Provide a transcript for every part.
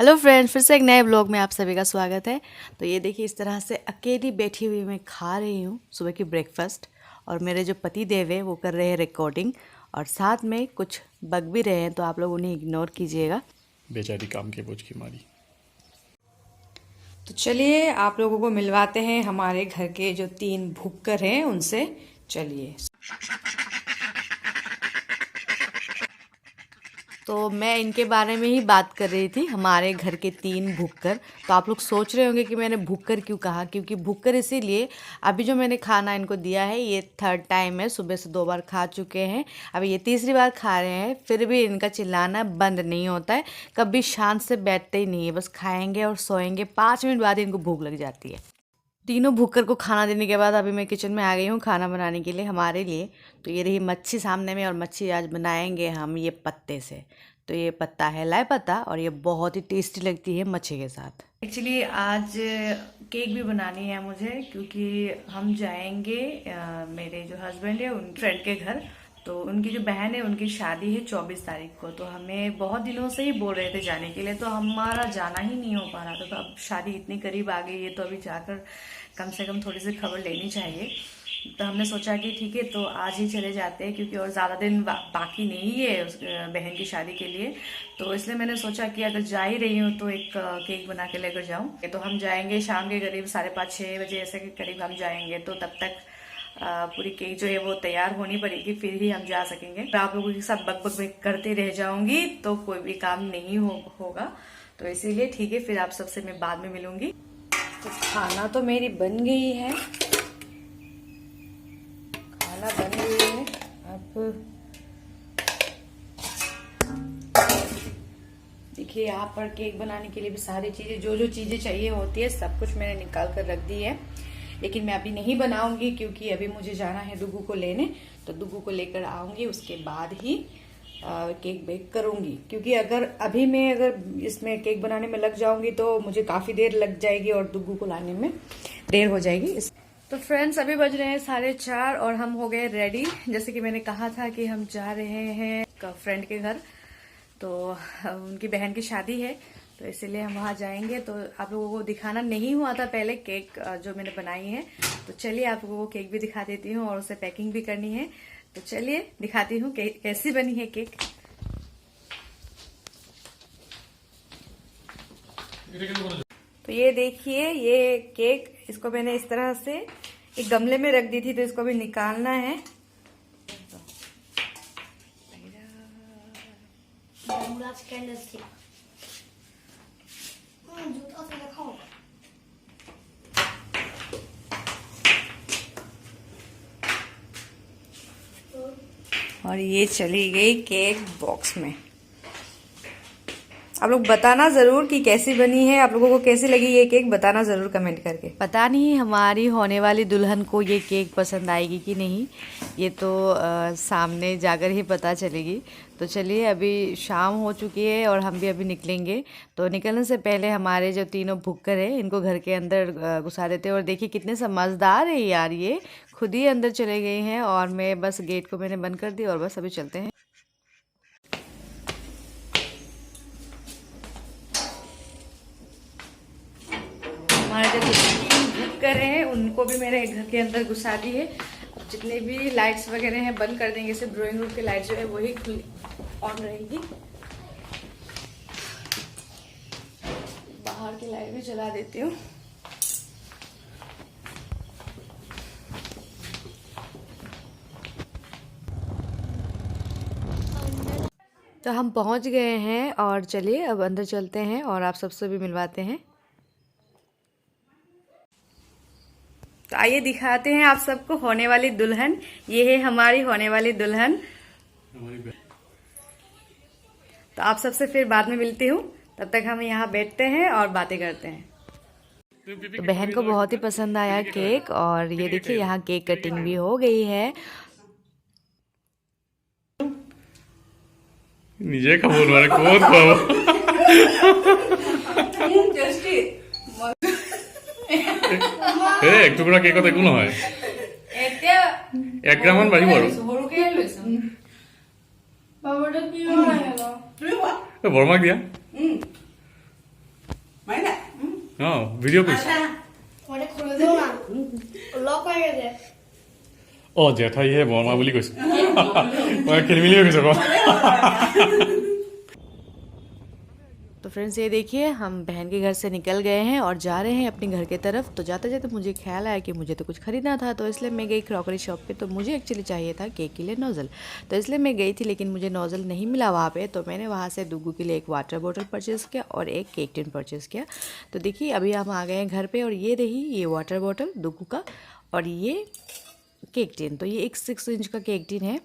Hello friends, फिर से एक नए ब्लॉग में आप सभी का स्वागत है। तो ये देखिए, इस तरह से अकेली बैठी हुई मैं खा रही हूँ सुबह की ब्रेकफास्ट। और मेरे जो पति देव है वो कर रहे हैं रिकॉर्डिंग, और साथ में कुछ बग भी रहे हैं, तो आप लोग उन्हें इग्नोर कीजिएगा। बेचारी काम के बोझ की मारी। तो चलिए आप लोगों को मिलवाते हैं हमारे घर के जो 3 भुक्कर हैं उनसे। चलिए, तो मैं इनके बारे में ही बात कर रही थी, हमारे घर के 3 भुक्कर। तो आप लोग सोच रहे होंगे कि मैंने भुक्कर क्यों कहा, क्योंकि भुक्कर इसीलिए, अभी जो मैंने खाना इनको दिया है ये 3rd टाइम है। सुबह से 2 बार खा चुके हैं, अभी ये तीसरी बार खा रहे हैं, फिर भी इनका चिल्लाना बंद नहीं होता है। कभी शांत से बैठते ही नहीं है, बस खाएंगे और सोएंगे। 5 मिनट बाद इनको भूख लग जाती है। तीनों भुक्कर को खाना देने के बाद अभी मैं किचन में आ गई हूँ खाना बनाने के लिए हमारे लिए। तो ये रही मच्छी सामने में, और मच्छी आज बनाएंगे हम ये पत्ते से। तो ये पत्ता है लाई पत्ता, और ये बहुत ही टेस्टी लगती है मच्छी के साथ। एक्चुअली आज केक भी बनानी है मुझे, क्योंकि हम जाएंगे मेरे जो हस्बैंड है उन फ्रेंड के घर। तो उनकी जो बहन है उनकी शादी है 24 तारीख को। तो हमें बहुत दिनों से ही बोल रहे थे जाने के लिए, तो हमारा जाना ही नहीं हो पा रहा था। तो अब शादी इतनी करीब आ गई है, तो अभी जाकर कम से कम थोड़ी सी खबर लेनी चाहिए। तो हमने सोचा कि ठीक है, तो आज ही चले जाते हैं, क्योंकि और ज़्यादा दिन बाकी नहीं है उस बहन की शादी के लिए। तो इसलिए मैंने सोचा कि अगर जा ही रही हूँ तो एक केक बना के लेकर जाऊँ। तो हम जाएंगे शाम के करीब 5:30-6 बजे ऐसे के करीब हम जाएंगे। तो तब तक पूरी केक जो है वो तैयार होनी पड़ेगी, फिर ही हम जा सकेंगे। तो आप लोगों के साथ बक बक करते रह जाऊंगी तो कोई भी काम नहीं होगा। तो इसीलिए ठीक है, फिर आप सबसे मैं बाद में मिलूंगी। तो खाना तो मेरी बन गई है, खाना बन गई है। अब देखिए, यहाँ पर केक बनाने के लिए भी सारी चीजें, जो जो चीजें चाहिए होती है सब कुछ मैंने निकाल कर रख दी है। लेकिन मैं अभी नहीं बनाऊंगी, क्योंकि अभी मुझे जाना है डुगू को लेने। तो डुगू को लेकर आऊंगी, उसके बाद ही केक बेक करूंगी। क्योंकि अगर इसमें केक बनाने में लग जाऊंगी तो मुझे काफी देर लग जाएगी, और डुगू को लाने में देर हो जाएगी। तो फ्रेंड्स, अभी बज रहे हैं 4:30 और हम हो गए रेडी। जैसे कि मैंने कहा था कि हम जा रहे हैं फ्रेंड के घर। तो उनकी बहन की शादी है, तो इसीलिए हम वहां जाएंगे। तो आप लोगों को दिखाना नहीं हुआ था पहले केक जो मैंने बनाई है। तो चलिए आप लोगों को केक भी दिखा देती हूँ, और उसे पैकिंग भी करनी है। तो चलिए दिखाती हूँ कैसी बनी है केक। तो ये देखिए, ये केक, इसको मैंने इस तरह से एक गमले में रख दी थी, तो इसको भी निकालना है। और ये चली गई केक बॉक्स में। आप लोग बताना जरूर कि कैसी बनी है, आप लोगों को कैसी लगी ये केक, बताना जरूर कमेंट करके। पता नहीं हमारी होने वाली दुल्हन को ये केक पसंद आएगी कि नहीं, ये तो सामने जाकर ही पता चलेगी। तो चलिए, अभी शाम हो चुकी है और हम भी अभी निकलेंगे। तो निकलने से पहले हमारे जो तीनों भुक्कर हैं इनको घर के अंदर घुसा देते हैं। और देखिए कितने समझदार है यार, ये खुद ही अंदर चले गए हैं, और मैं बस गेट को मैंने बंद कर दी, और बस अभी चलते हैं। हमारे जो बुक कर रहे हैं उनको भी मैंने घर के अंदर घुसा दी है। जितने भी लाइट्स वगैरह हैं बंद कर देंगे, सिर्फ ड्राइंग रूम की लाइट जो है वही खुली ऑन रहेगी। बाहर की लाइट भी जला देती हूँ। तो हम पहुंच गए हैं, और चलिए अब अंदर चलते हैं और आप सबसे भी मिलवाते हैं। तो आइए दिखाते हैं आप सबको होने वाली दुल्हन। ये है हमारी होने वाली दुल्हन। तो आप सबसे फिर बाद में मिलती हूँ, तब तक हम यहाँ बैठते हैं और बातें करते हैं। तो बहन को बहुत ही पसंद आया केक, और ये देखिए यहाँ केक कटिंग भी हो गई है। নিজে খাবো নোৱাৰে ক'ত খুৱাব এক টুকুৰা কেকত একো নহয়, 1 গ্ৰাম মান বাঢ়িব আৰু বৰমাক দিয়া। ভিডিও কৰিছে মানে খুলে দিও না লক হয়ে গেছে জেঠাইহে বৰমা বুলি কৈছে মই খেলি মেলি হৈ গৈছে আকৌ तो फ्रेंड्स ये देखिए हम बहन के घर से निकल गए हैं और जा रहे हैं अपने घर की तरफ। तो जाते जाते मुझे ख्याल आया कि मुझे तो कुछ ख़रीदना था, तो इसलिए मैं गई क्रॉकरी शॉप पे। तो मुझे एक्चुअली चाहिए था केक के लिए नोज़ल, तो इसलिए मैं गई थी, लेकिन मुझे नोज़ल नहीं मिला वहाँ पे। तो मैंने वहाँ से दुग्गू के लिए एक वाटर बॉटल परचेज़ किया और एक केक टिन परचेज़ किया। तो देखिए अभी हम आ गए हैं घर पर, और ये रही ये वाटर बॉटल दुग्गू का और ये केक टिन। तो ये एक 6 इंच का केक टिन है।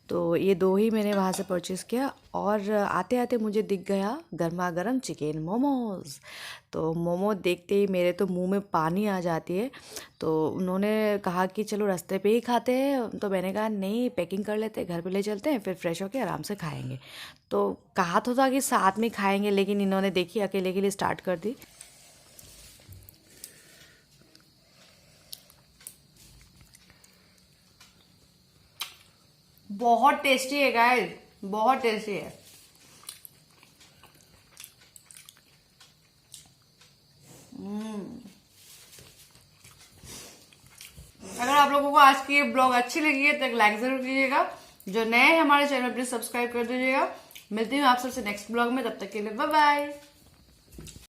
तो ये दो ही मैंने वहाँ से परचेज़ किया। और आते आते मुझे दिख गया गर्मा गर्म चिकन मोमोज़। तो मोमो देखते ही मेरे तो मुंह में पानी आ जाती है। तो उन्होंने कहा कि चलो रास्ते पे ही खाते हैं, तो मैंने कहा नहीं, पैकिंग कर लेते हैं, घर पे ले चलते हैं, फिर फ्रेश होके आराम से खाएंगे। तो कहा तो था कि साथ में खाएंगे, लेकिन इन्होंने देखी अकेले के लिए स्टार्ट कर दी। बहुत टेस्टी है गाइस, बहुत टेस्टी है। अगर आप लोगों को आज की ये ब्लॉग अच्छी लगी है तो एक लाइक जरूर कीजिएगा। जो नए हैं हमारे चैनल प्लीज सब्सक्राइब कर दीजिएगा। मिलती हूँ आप सबसे नेक्स्ट ब्लॉग में, तब तक के लिए बाय बाय।